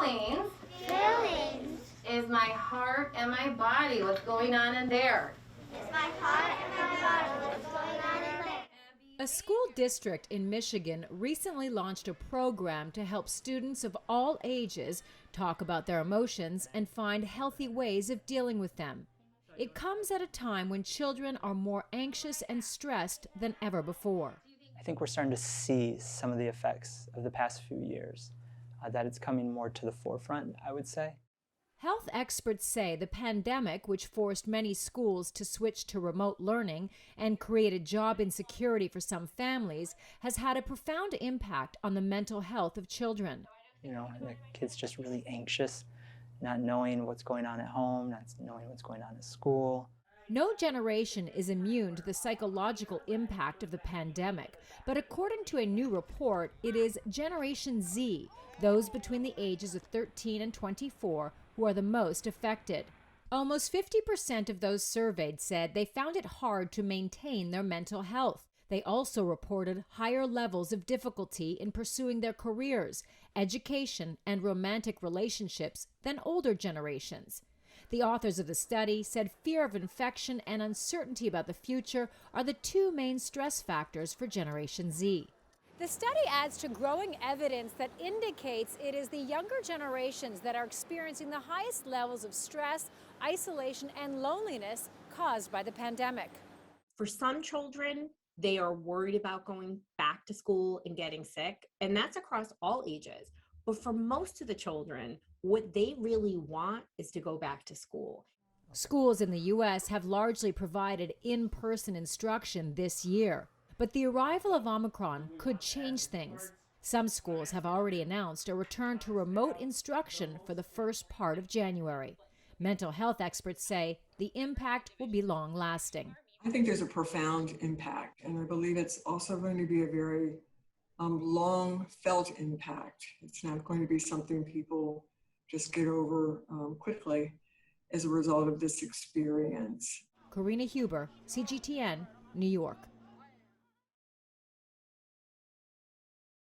Feelings. Feelings. Is my heart and my body. What's going on in there? Is my heart and my body. What's going on in there? A school district in Michigan recently launched a program to help students of all ages talk about their emotions and find healthy ways of dealing with them. It comes at a time when children are more anxious and stressed than ever before. I think we're starting to see some of the effects of the past few years, that it's coming more to the forefront, I would say. Health experts say the pandemic, which forced many schools to switch to remote learning and created job insecurity for some families, has had a profound impact on the mental health of children. You know, the kids just really anxious, not knowing what's going on at home, not knowing what's going on at school. No generation is immune to the psychological impact of the pandemic, but according to a new report, it is Generation Z, those between the ages of 13 and 24, who are the most affected. Almost 50% of those surveyed said they found it hard to maintain their mental health. They also reported higher levels of difficulty in pursuing their careers, education, and romantic relationships than older generations. The authors of the study said fear of infection and uncertainty about the future are the two main stress factors for Generation Z. The study adds to growing evidence that indicates it is the younger generations that are experiencing the highest levels of stress, isolation, and loneliness caused by the pandemic. For some children, they are worried about going back to school and getting sick, and that's across all ages. But for most of the children, what they really want is to go back to school. Schools in the U.S. have largely provided in-person instruction this year, but the arrival of Omicron could change things. Some schools have already announced a return to remote instruction for the first part of January. Mental health experts say the impact will be long-lasting. I think there's a profound impact, and I believe it's also going to be a very long felt impact. It's not going to be something people just get over quickly as a result of this experience. Karina Huber, CGTN, New York.